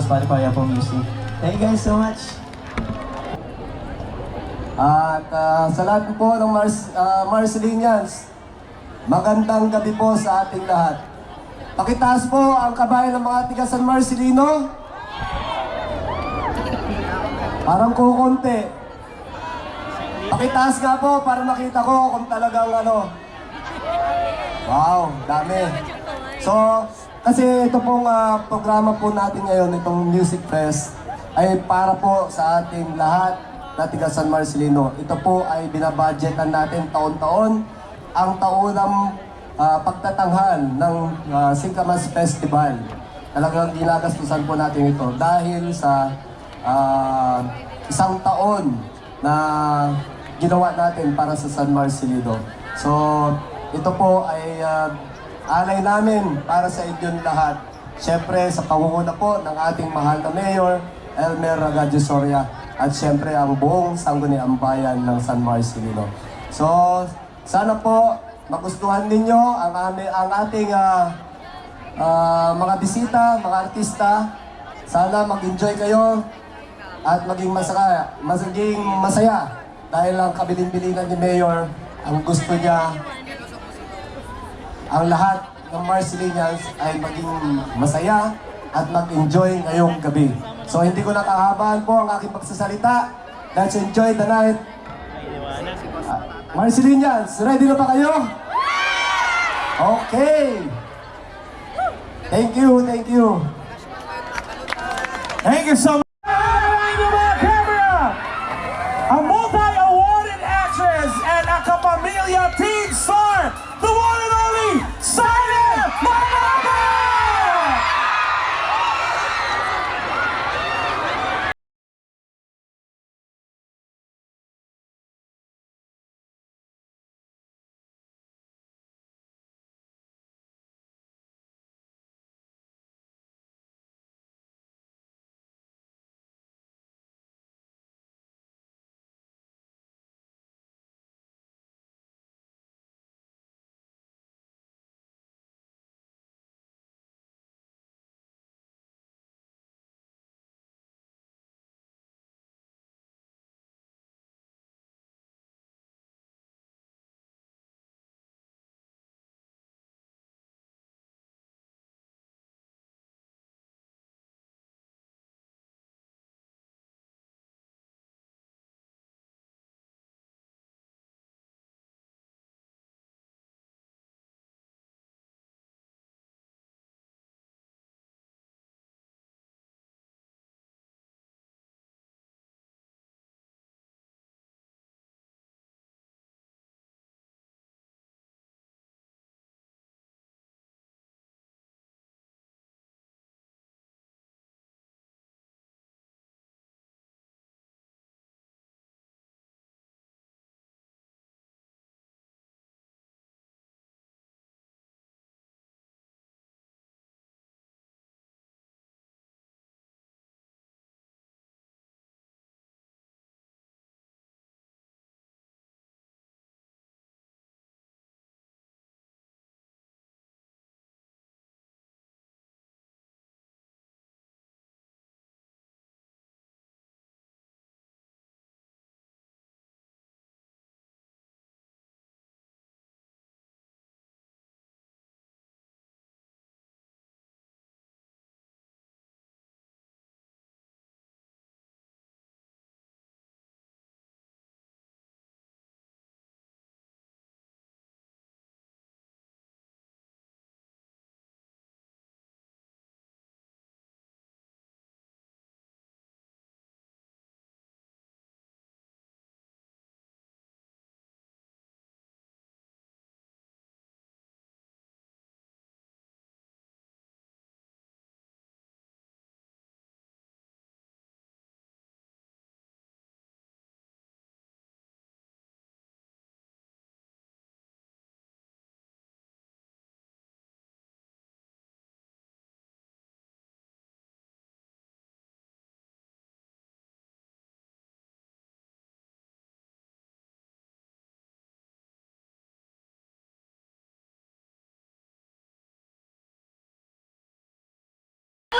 Spotify, Apple Music. Thank you guys so much. At sa lahat po ng Marcelinians, magandang gabi po sa ating lahat. Pakitaas po ang kabayan ng mga tiga San Marcelino. Parang kukunti. Pakitaas nga po para makita ko kung talagang ano. Wow, dami. So, kasi ito pong programa po natin ngayon, itong Music Fest, ay para po sa ating lahat na tiga San Marcelino. Ito po ay binabudgetan natin taon-taon ang taunang pagtatanghal ng Singkamas Festival. Talagang ginagastusan po natin ito dahil sa isang taon na ginawa natin para sa San Marcelino. So, ito po ay alay namin para sa inyong lahat. Siyempre, sa pangunguna po ng ating mahal na Mayor, Elmer Ragadio Soria, at siyempre ang buong sangguniang bayan ng San Marcelino. So, sana po magustuhan ninyo ang ating mga bisita, mga artista. Sana mag-enjoy kayo at maging masaya dahil ang kabilin-bilinan ni Mayor, ang gusto niya, ang lahat ng Marcelinians ay maging masaya at mag-enjoy ngayong gabi. So hindi ko nakahabaan po ang aking pagsasalita. Let's enjoy the night. Marcelinians, ready na ba kayo? Okay. Thank you, thank you. Thank you so much. A multi-awarded actress and a Kapamilya teen star, the one and only Silent Manaba!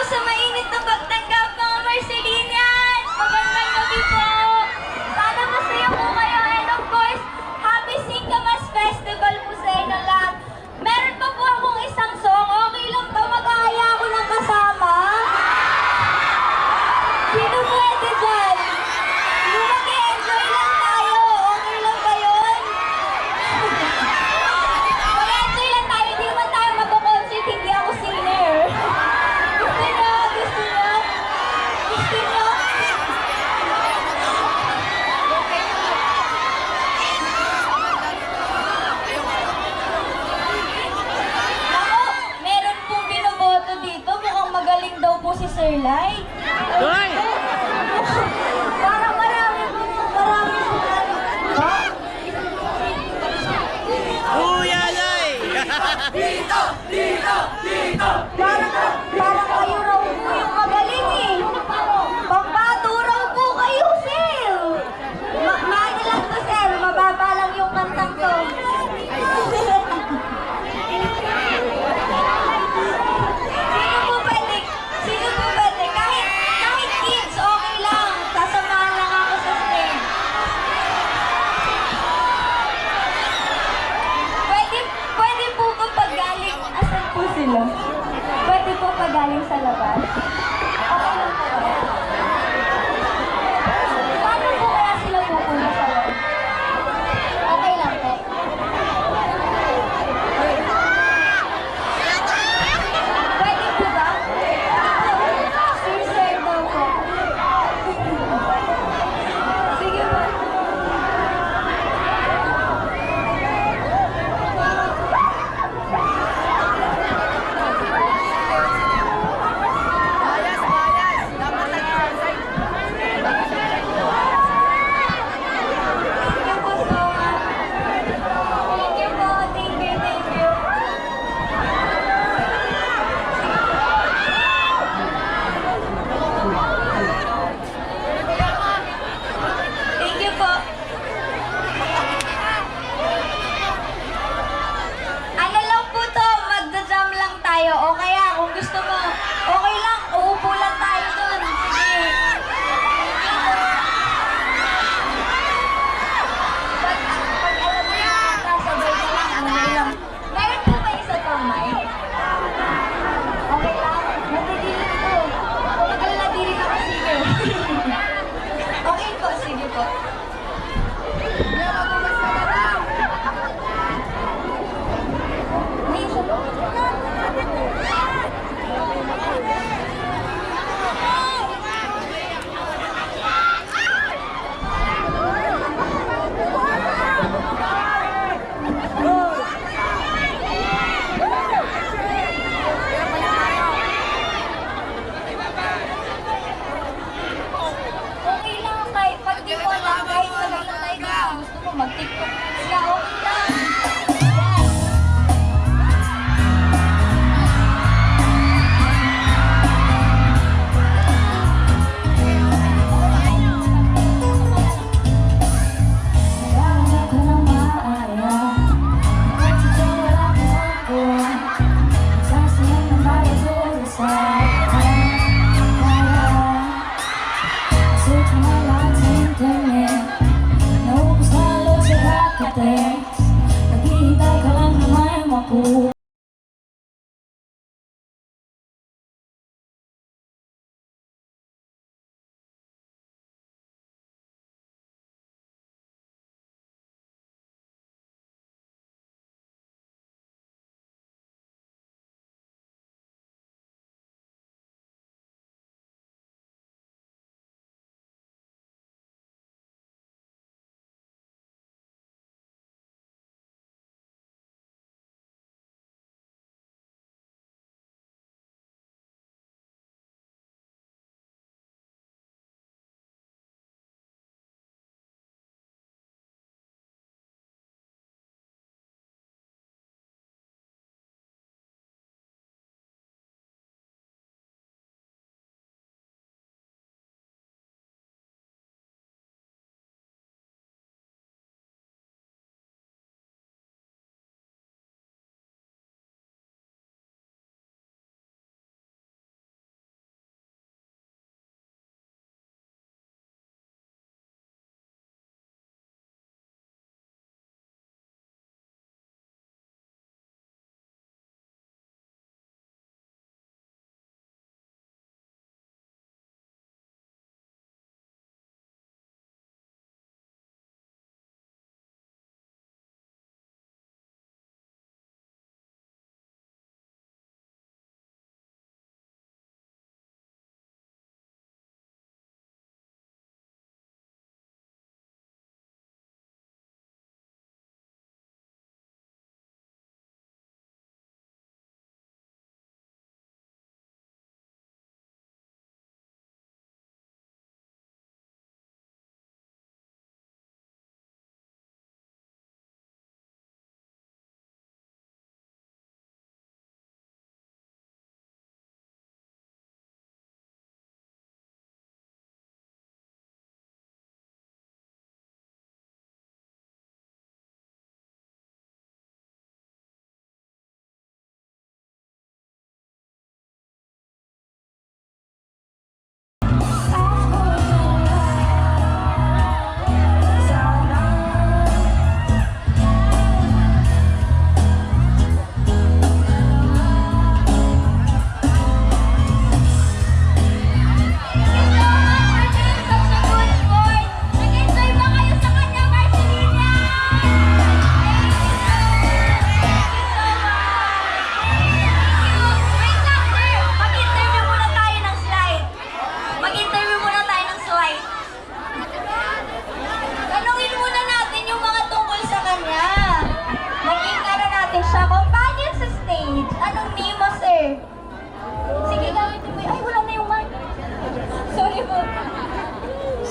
Sa mainit na pagtanggap Doy! Parang marami po. Ha? Kuya Doy! Parang kayo raw po yung magaling eh. Pambato raw po kayo, sir. Maano lang to, sir. Mababa lang yung kantang to. Sino po pwede? Kahit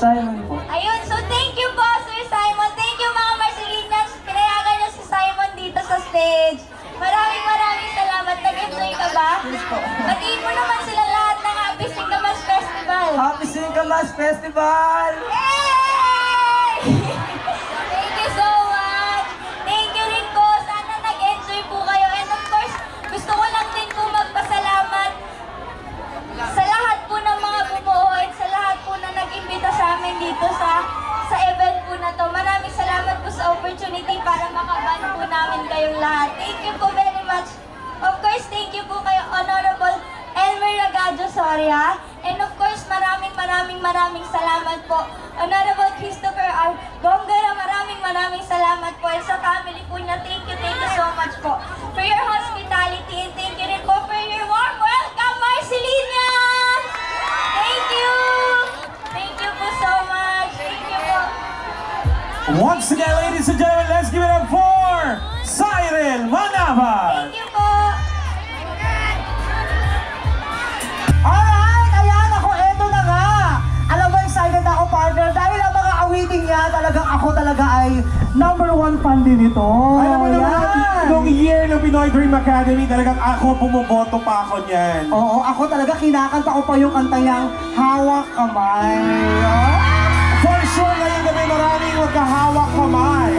Simon po. Ayun, so thank you po, Sir Simon. Thank you, mga Marcelinians. Pinayagan niyo si Simon dito sa stage. Maraming salamat. Nag-enjoy ka ba? Batiin mo naman sila lahat ng Happy Singkamas Festival. Happy Singkamas Festival! Yay! Thank you so much. Thank you rin po. Sana nag-enjoy po kayo. And of course, gusto ko lang din po magpasalamat sa lahat po ng mga bumuo at sa lahat po na nag-imbita sa amin dito sa event po na to. Maraming salamat po sa opportunity para makaban po namin kayong lahat. Thank you po very much. Of course, thank you po kay Honorable Elmer Ragadio Soria. And of course, maraming salamat po. Honorable Christopher R. Gongara, maraming salamat po. And sa family po niya, thank you so much po for your hospitality. And thank you rin po for your warm welcome, Marcelinians! Thank you! Thank you po so much. Thank you po. Once again, ladies and gentlemen, let's give it up for Cyril Manabat. Thank you po. Alright, ayan ako, eto na nga. Alam mo, excited ako, partner, dahil ang mga awiting niya, talagang ako talaga ay #1 fan din ito. Alam mo naman, Yan. nung year ng Pinoy Dream Academy, talagang ako, bumuboto pa ako niyan. Oo, ako talaga kinakanta ko pa yung kanta niyang Hawak Kamay. For sure, ngayong gabi maraming magkahawak kamay.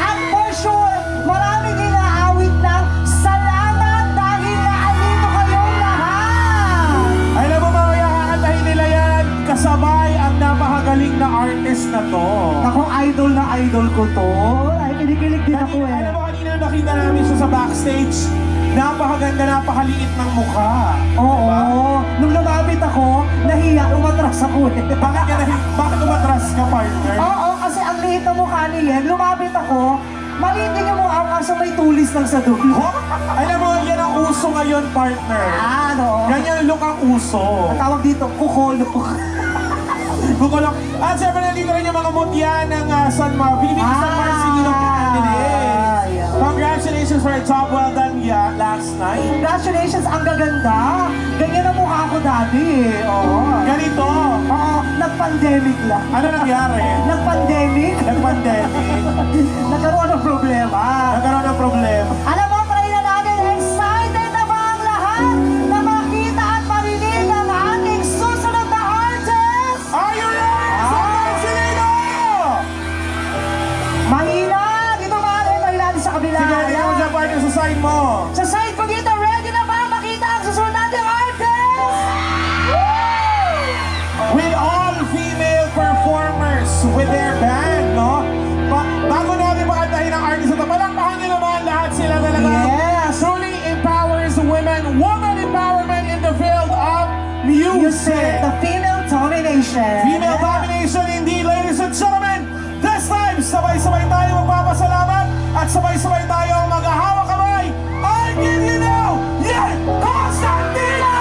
At for sure, maraming inaawit ng salamat dahil naalito kayong lahat. Alam mo, mamaya kakantahin nila yan, kasabay ang napakagaling na artist na to. Ako, idol na idol ko to. Ay, kinikilig din ako eh. Alam mo, kanina nakita namin siya sa backstage, napakaganda, napakaliit ng mukha. Oo, nung lumapit ako, nahiya, umatras ako eh. Bakit umatras ka, partner? Oo, kasi ang liit na mukha ni Yen, lumapit ako, maliit din yung mukha ko kaso may tulis lang sa dulo. Alam mo, yan ang uso ngayon, partner. Ano? Ganyan look ang uso. Ang tawag dito, kukolok. Bukulok. At siyempre nandito rin yung mga mutya ng San Marcelino candidates. yeah. Congratulations for a job well done last night. Congratulations, ang gaganda. Ganyan ang mukha ko dati eh. Oo. Ganito. Oo, nag-pandemic lang. Ano nangyari? Nag-pandemic? Nag-pandemic. Nagkaroon ng problema. Nagkaroon ng problema. Alam mo, try na natin, excited na ba ang lahat na makita at marinig ang ating susunod na artist? Are you ready, San Marcelino? Mahina! Dito maaari, try natin sa kabila. Sige, tingnan mo dyan, partner, sa side mo. Sa side ko dito, ready na ba makita ang susunod nating artist? With all female performers with their band, no? Bago natin pakantahin ang artist ito, palakpakan nyo naman lahat sila talaga. Yes. Truly empowers women. Woman empowerment in the field of You said music. the female domination. Female domination indeed, ladies and gentlemen. This time, sabay-sabay tayo magpapasalamat at sabay-sabay tayo maghahawak kamay. I give you now, Yen Constantino!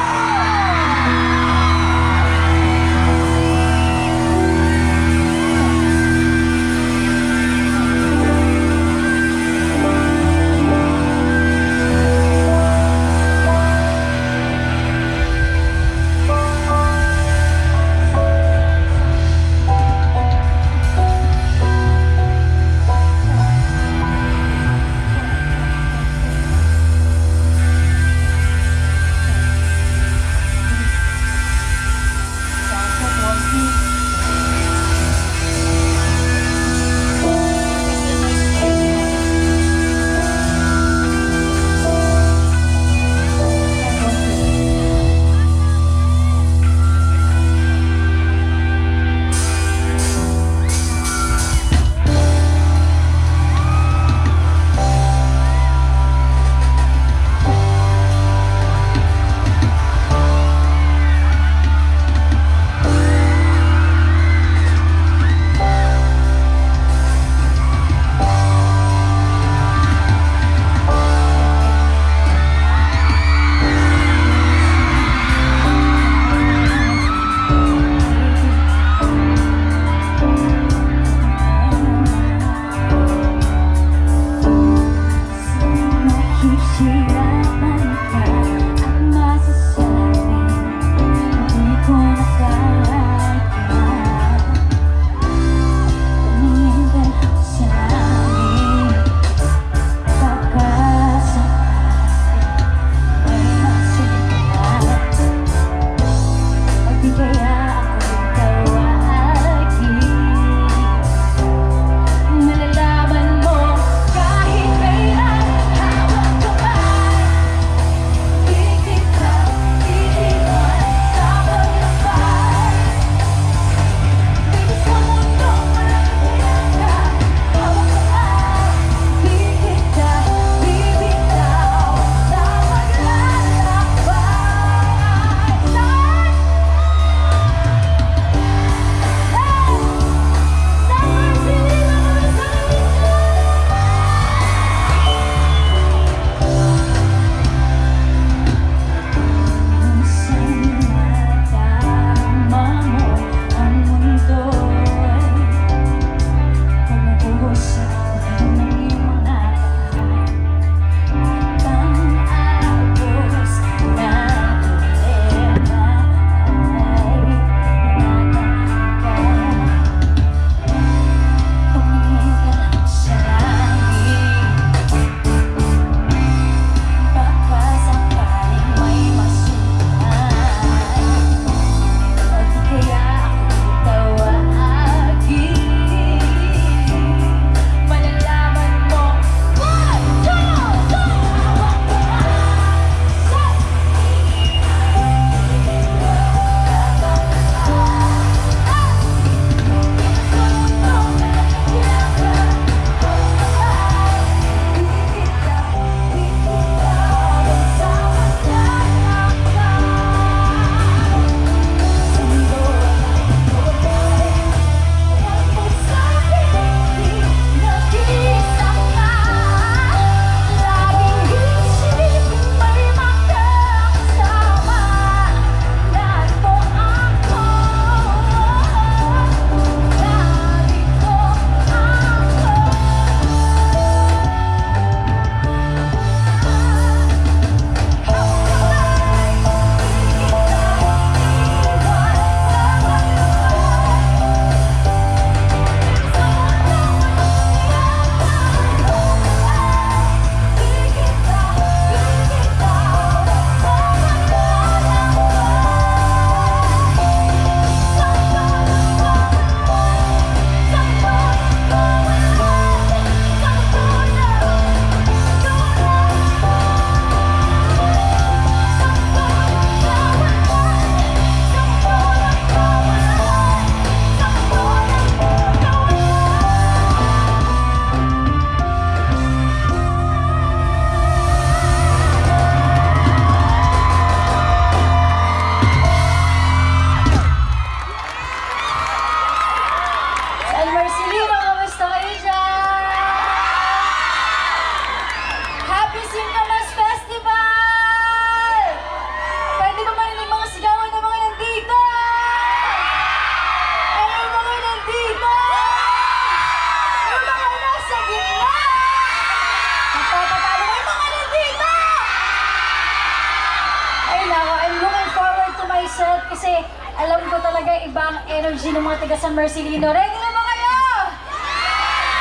iba ang energy ng mga taga San Marcelino. Ready na ba kayo?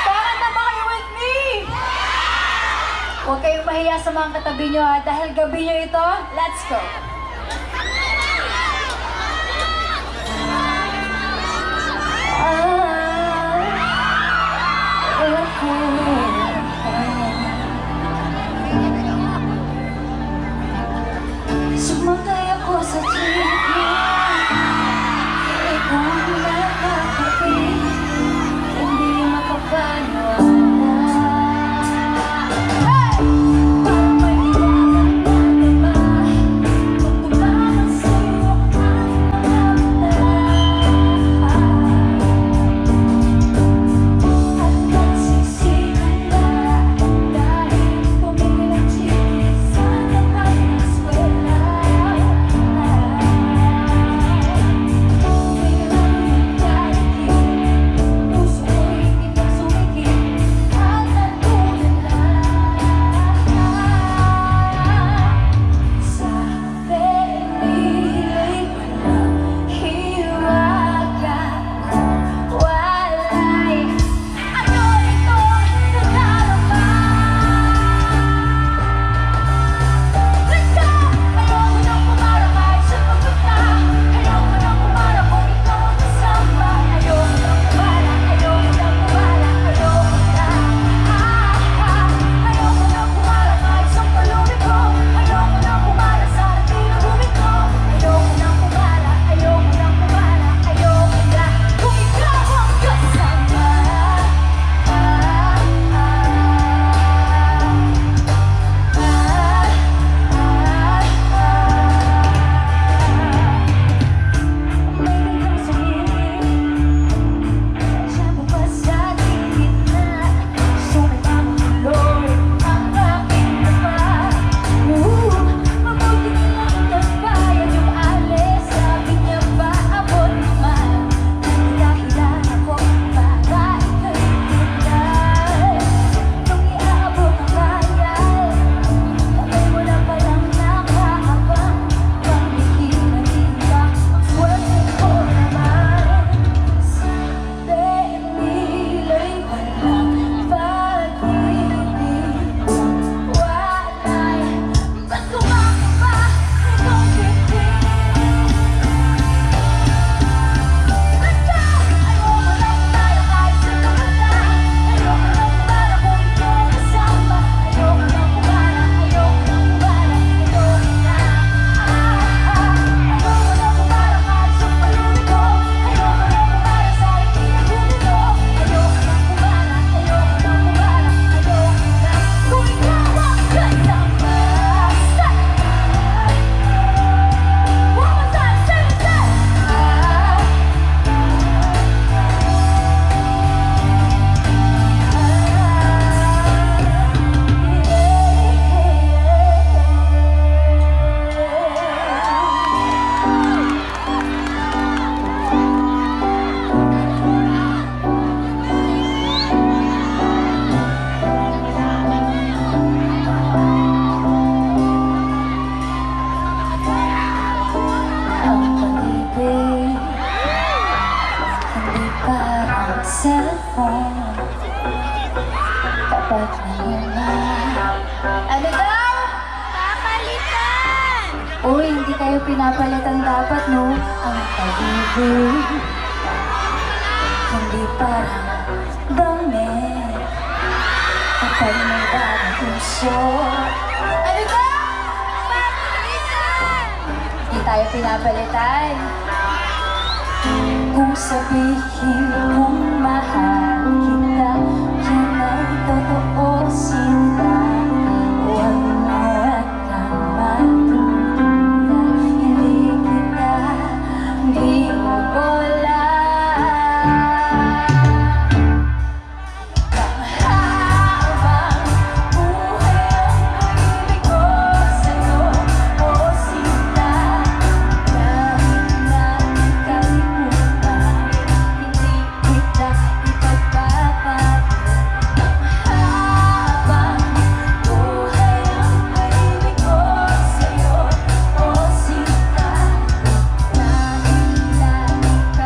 Tara na ba kayo with me? Huwag kayong mahiya sa mga katabi nyo ha, dahil gabi nyo ito, let's go! Sumakay ako sa jeep mo, ikaw ang nakakapit, hindi makapaniwala. Hey! Parang may iwanan na ba, magtumaman sa'yo ang mga mata. At nagsisikan na, dahil pumilang chinisan na ang eskwela. Cellphone, kapag ano daw? Papalitan! Uy, hindi kayo pinapalitan dapat, no? Ang pag-ibig, hindi parang damit. Kapag may bagong puso. Ano daw? Papalitan! Hindi tayo pinapalitan. Kung sabihin kong mahal kita, yan ay totoo sila. Huwag mo akang matulad, hindi kita binubola. Panghabang buhay ang pag-ibig ko sa'yo, o sinta. Kahit natin kalimutan, hindi kita ipagpapalit. Panghabang buhay ang pag-ibig ko sa'yo, o sinta. Kahit natin kalimutan, hindi kita ipagpapalit.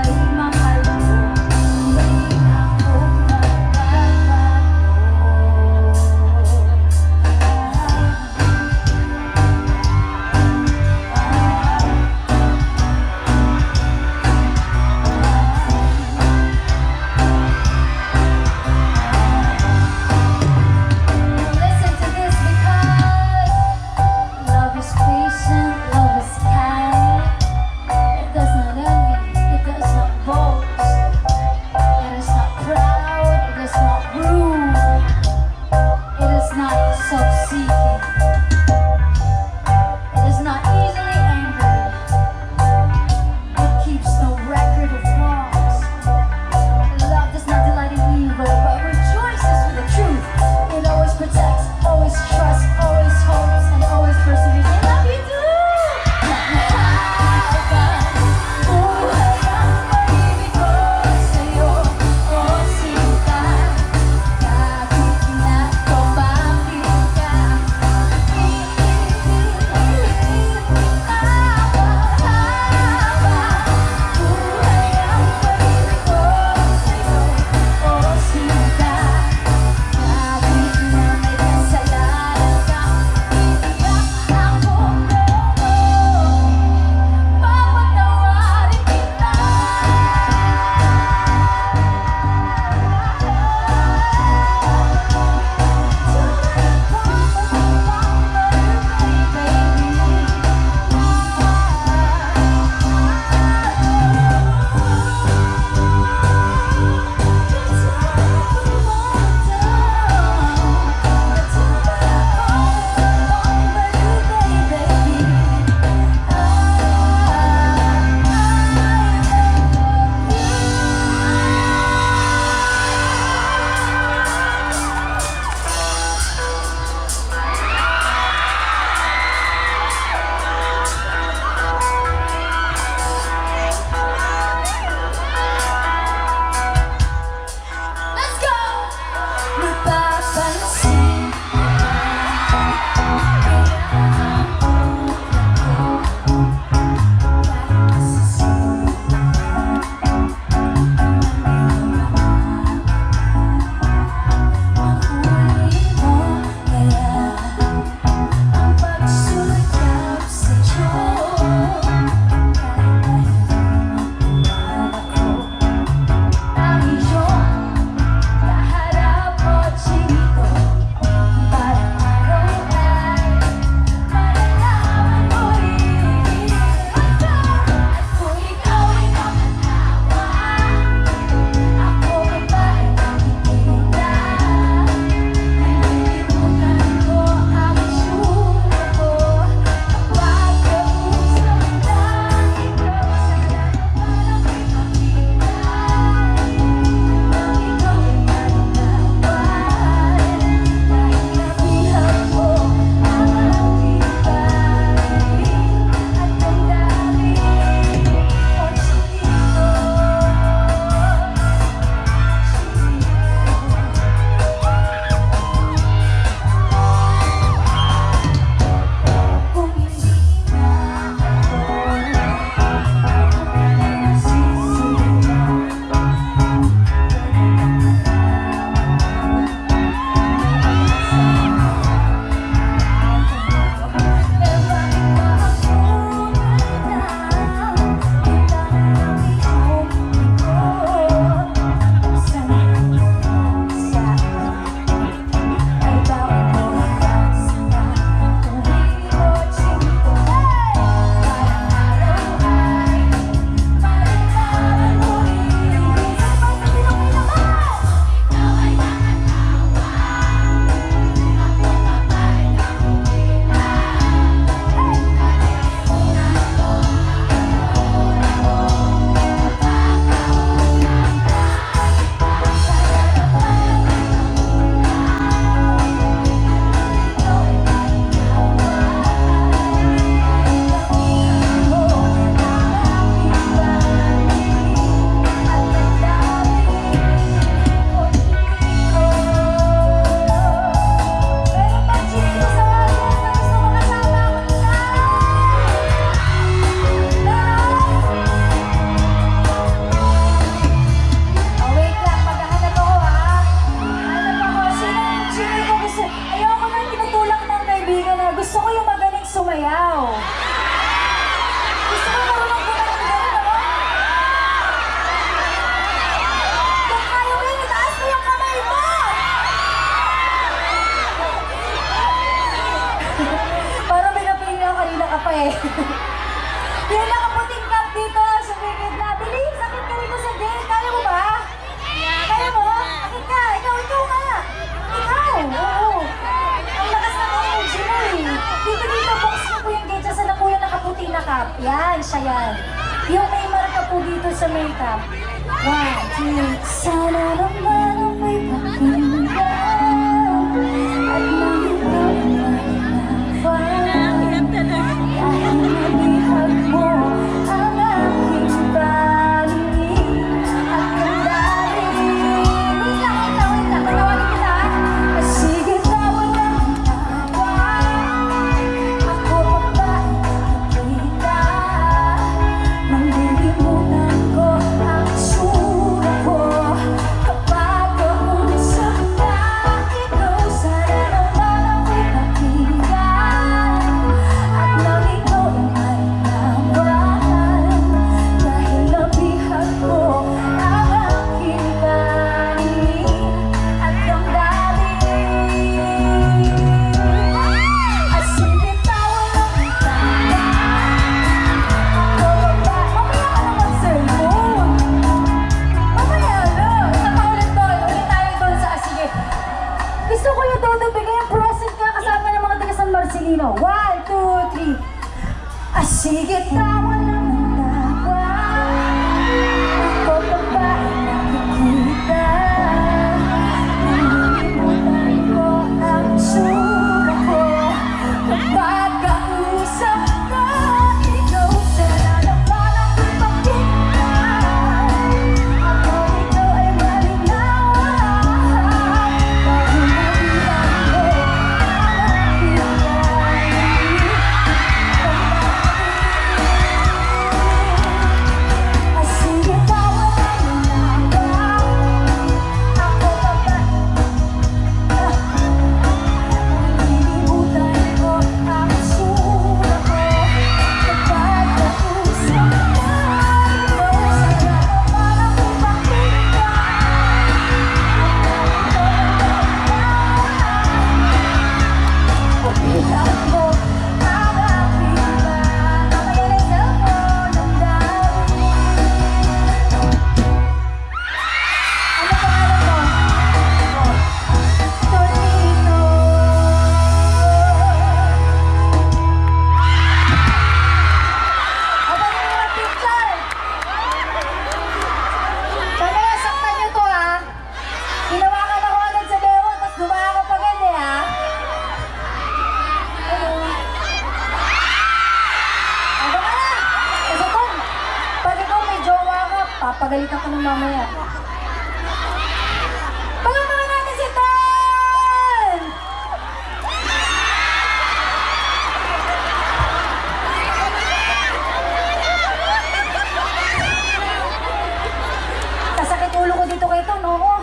Yan, siya yan. Yung may marka po dito sa makeup. 1, 2, sana naman ako'y pakinggan at Hirap talaga. dahil nabihag mo ang aking panig at damdamin. Wait lang. Tatawagin kita. Sige, tawag lang tawag. Ako pa ba kita? Malilimutan ko ang itsura ko kapag kausap na ikaw. Sana naman ako'y pakinggan at nang ikaw ay malaman dahil nabihag mo ang aking panig at damdamin. Sige, tawag lang tawag. Ako ba? Mamaya ka na mag-cellphone. Mamaya na. Isa pa ulit doon. Ulit tayo doon sa sige. Gusto ko yung doon bigay ang present ka kasama ng mga taga San Marcelino. 1, 2, 3. Sige, tawa lang ng tawa. Ako pa ba ay nakikita? Nalilimutan ko ang itsura ko kapag kausap ka ikaw. Sana naman ako'y pakinggan at kung ikaw ay malinawan dahil nabihag mo ang aking panig. Sige, tawa lang ng tawa. Ako pa ba? Nalilimutan ko ang itsura ko kapag kausap ka ikaw. Sana naman ako'y pakinggan at bihag mo ang aking panig. Mamaya na yung cellphone, ang dami. Ano pangalan mo? Tornito. Aba na yung picture. Mamaya saktan niyo to ha. Hinawakan ako agad sa bewang, tapos gumawa ka pa agad eh ha. Hello. Aba ka na. Kasi kung pag ikaw may jowa ka, papagalitan ka ng mamaya. Palamakan natin si Tan! Sasakit ulo ko dito kay Ton, oo.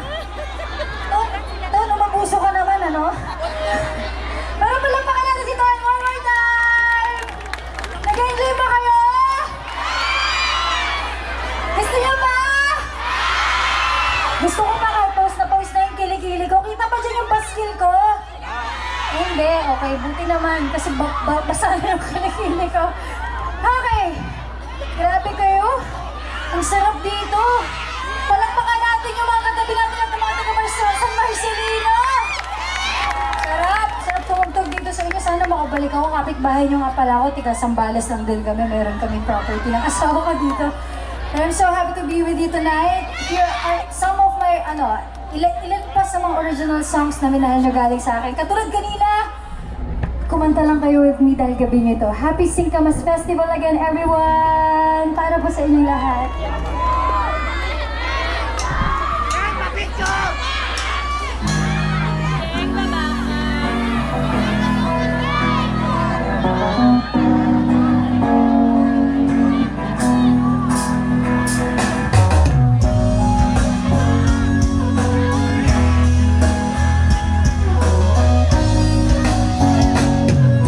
Ton, umabuso ka naman, ano? Pero palamakan natin si Ton one more time! Nag-enjoy ba kayo? Gusto niyo ba? Gusto ko maka-post na post na yung kilikili ko. Kita ba dyan yung baskil ko? Hindi, okay. Buti naman. Kasi basa na yung kilikili ko. Okay. Grabe kayo. Ang sarap dito. Palakpakan natin yung mga katabi natin at mga taga San Marcelino. Sarap. Sarap tumugtog dito sa inyo. Sana makabalik ako. Kapitbahay nyo nga pala ako. Tiga Sambales lang din kami. Meron kaming property ng asawa ko dito. And I'm so happy to be with you tonight. Here are some of my, ilan pa sa mga original songs na minahal nyo galing sa akin. Katulad kanina, kumanta lang kayo with me dahil gabi nyo ito. Happy Singkamas Festival again, everyone! Para po sa inyong lahat.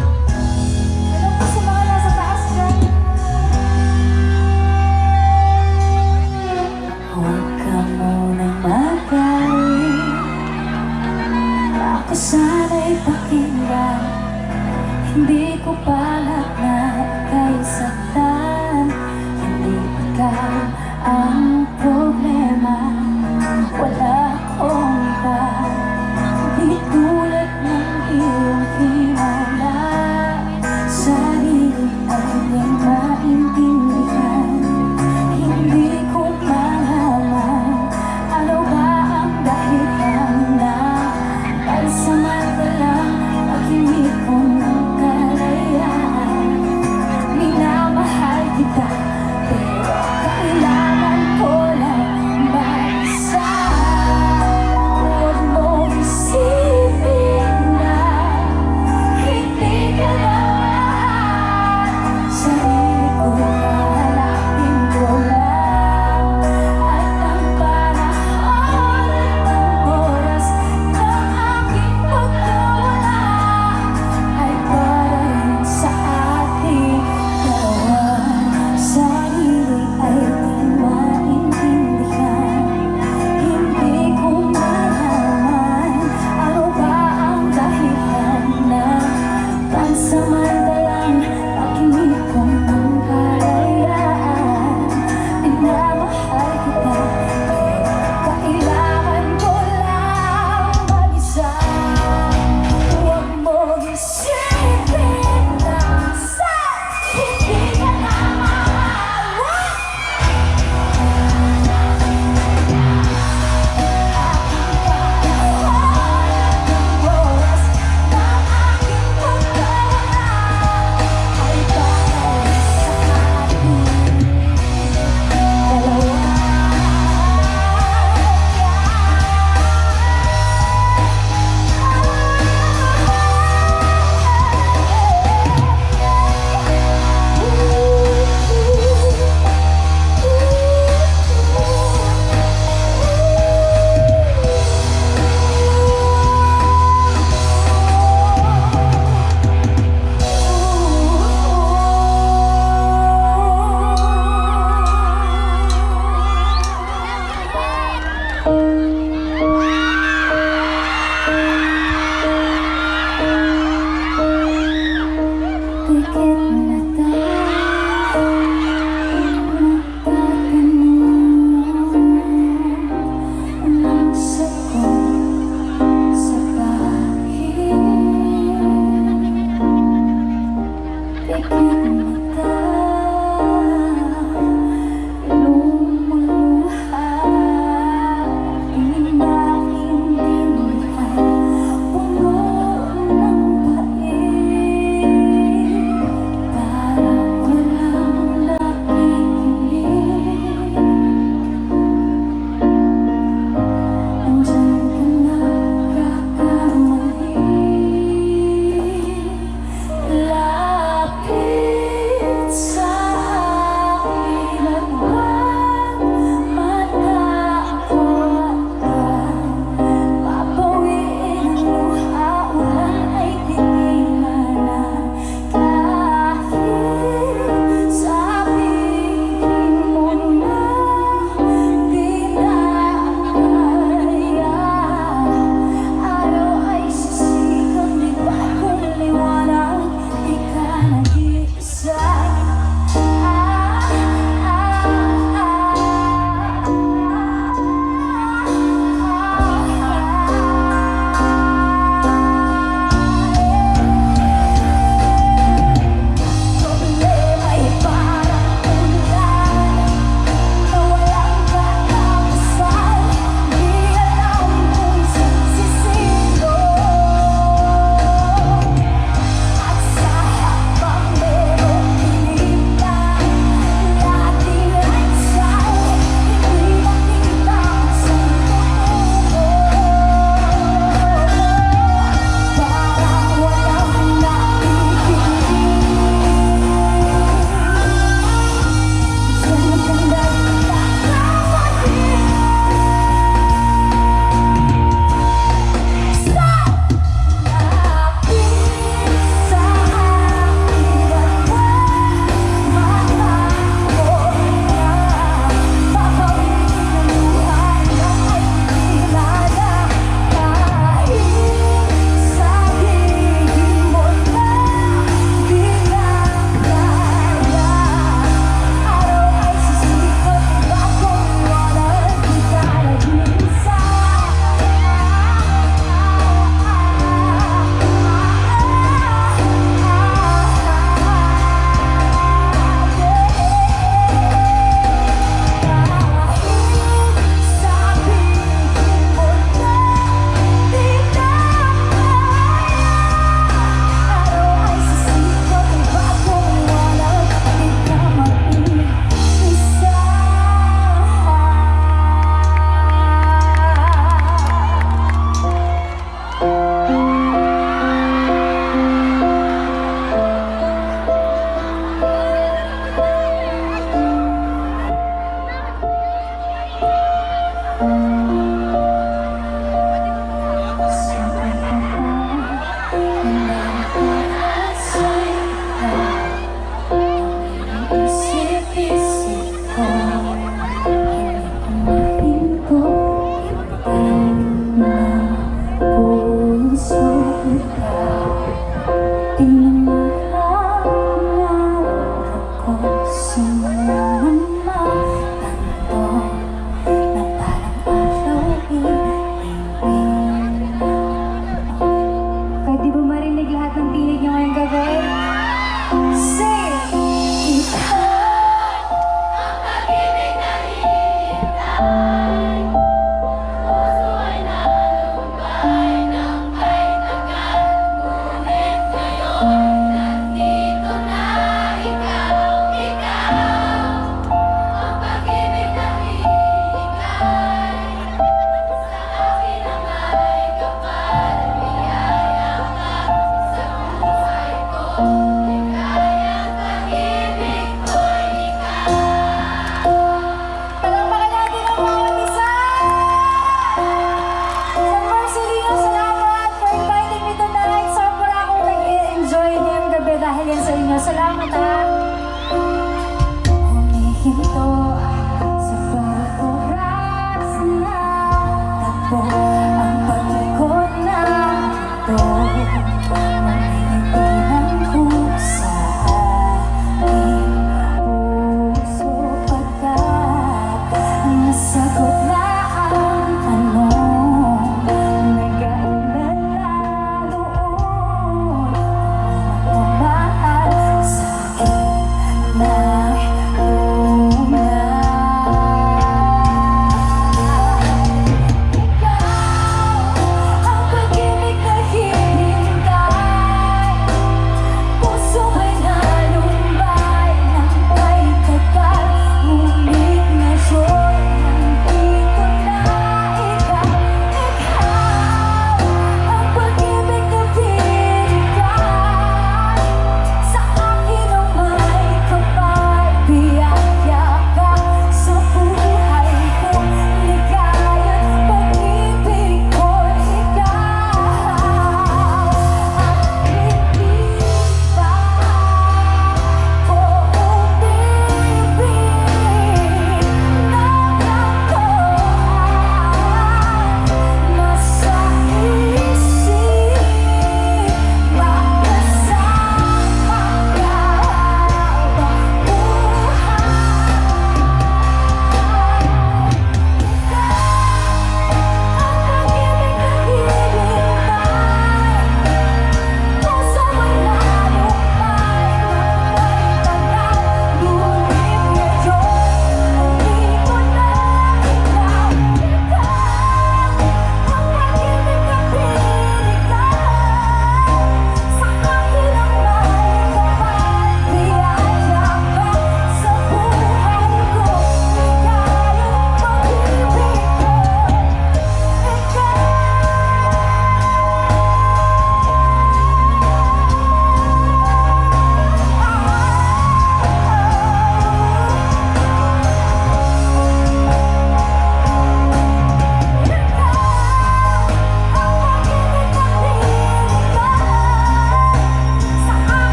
Hello po sa mga nasa taas dyan. Huwag ka munang magaling. Ako sana'y pakinggan. Hindi ko balak na ika'y saktan. Hindi ikaw ang problema. Wala akong iba. Di tulad ng iyong himala. Sarili ay di maintindihan.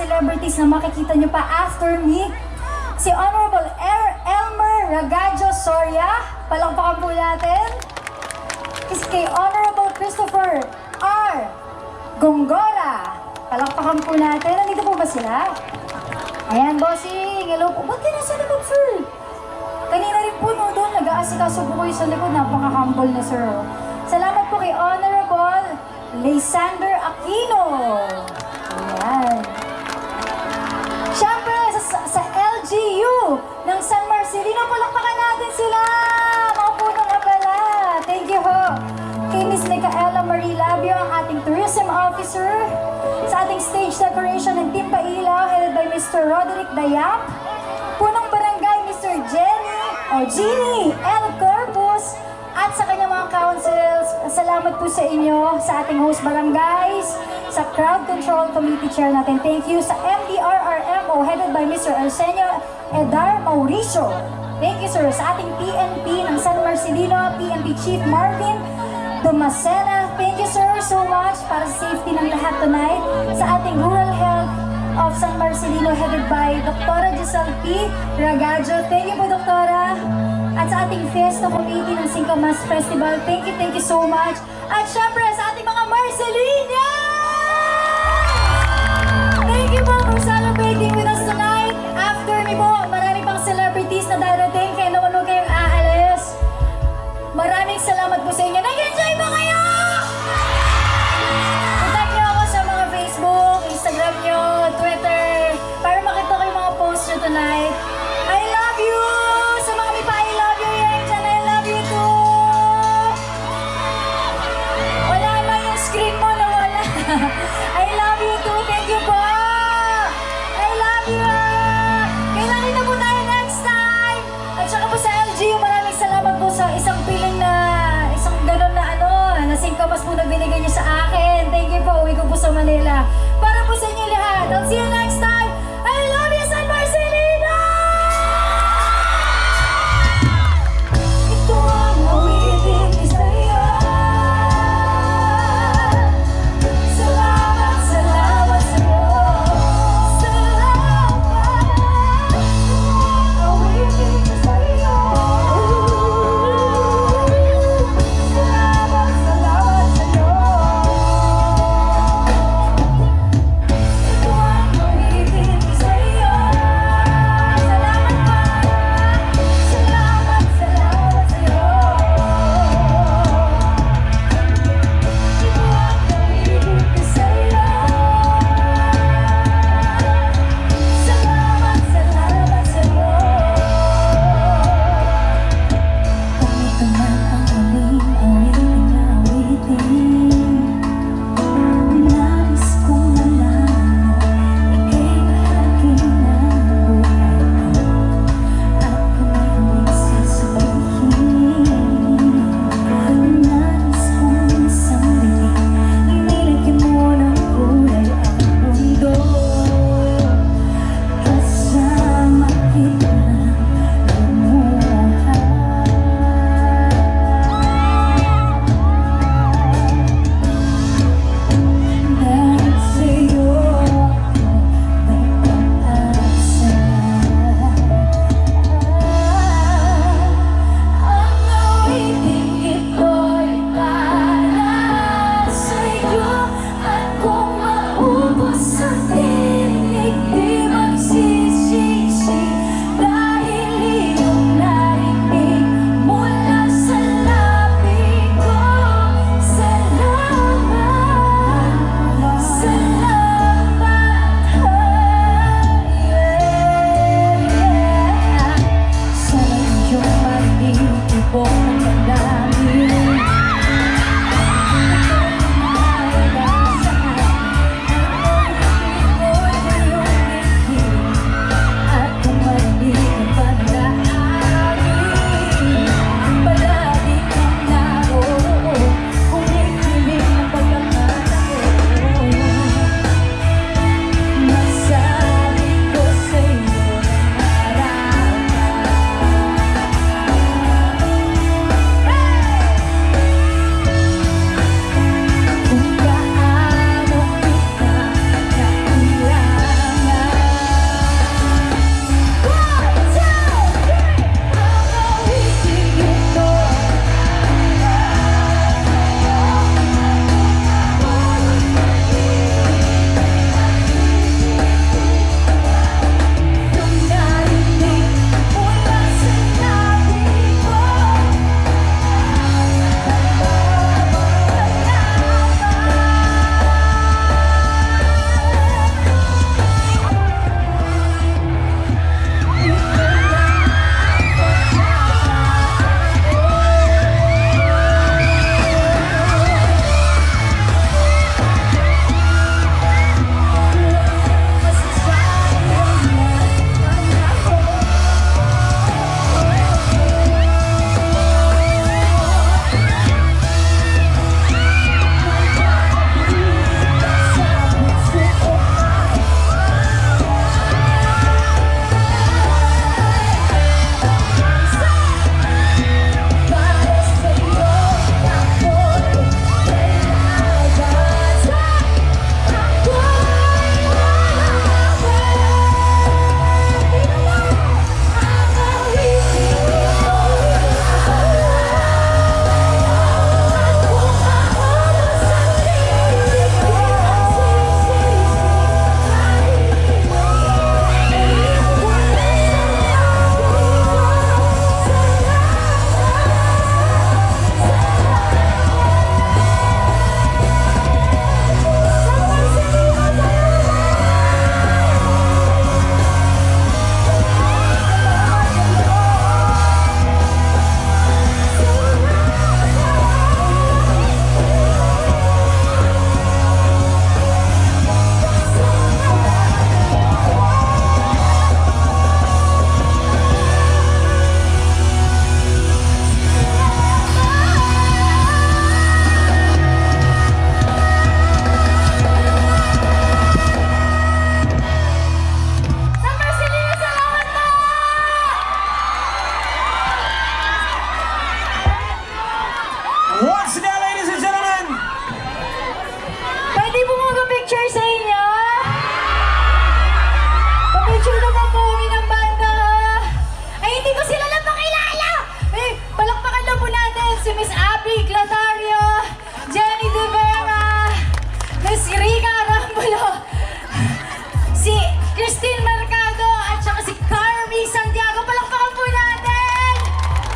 celebrities na makikita nyo pa after me. Si Honorable Elmer Ragaggio Soria, palangpakan po natin. Kay Honorable Christopher R. Gongora, palakpakan po natin. Nandito po ba sila? Ayan, bossing. Hello po. Ba't kayo nasa likod, sir? Kanina rin po no, doon, nag-aasikaso po kayo sa likod. Napaka-humble na, sir. Salamat po kay Honorable Lysander Aquino. Ayan. Siyempre, sa LGU ng San Marcelino, palakpakan natin sila. Mga punong abala. Thank you ho. Kay Miss Micaela Marie Labio, ang ating tourism officer. Sa ating stage decoration ng Team Pailaw, headed by Mr. Roderick Dayap. Punong barangay, Mr. Jeannie L. Corpus. At sa kanyang mga councils, salamat po sa inyo, sa ating host barangays, sa crowd control committee chair natin. Thank you sa MDRRMO, headed by Mr. Arsenio Edar Mauricio. Thank you, sir. Sa ating PNP ng San Marcelino, PNP Chief Marvin Dumasena. Thank you, sir, so much para sa safety ng lahat tonight. Sa ating Rural Health of San Marcelino, headed by Dr. Giselle P. Ragaggio. Thank you po, Doktora. At sa ating Fiesta Committee ng Singkamas Festival, thank you so much. At syempre, sa ating mga Marcelinians! Thank you po for celebrating with us tonight. After ni po, marami pang celebrities na darating, kaya naman huwag kayong aalis. Maraming salamat po sa inyo. Nag-enjoy ba kayo? Contact nyo ako sa mga Facebook, Instagram nyo, Twitter, para makita ko yung mga posts nyo tonight. I love you! Sa mga may pa, I love you yan dyan. I love you too! Wala na yung screen mo na wala. I love you too. Thank you po! I love you! Kailangan na po tayo next time! At saka po sa LGU, maraming salamat po sa isang piling na, isang gano'n na na singkamas po na binigay niyo sa akin. Thank you po. Uwi ko po sa Manila. Para po sa inyo lahat. I'll see you next time. I love you, San Marcelino! Ito ang awitin isaya. Salamat, salamat sa'yo. Salamat. Awitin isaya. Salamat, salamat sa'yo. Ito ang awitin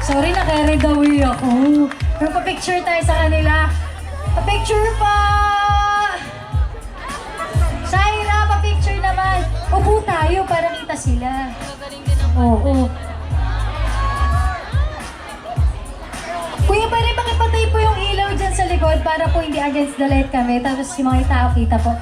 Sorry, na-carried away ako. Pero pa-picture tayo sa kanila. Pa-picture pa! Shaira, pa-picture naman. Upo tayo para kita sila. Oo. Kuya, pwede pakipatay po yung ilaw dyan sa likod para po hindi against the light kami. Tapos yung mga tao kita po.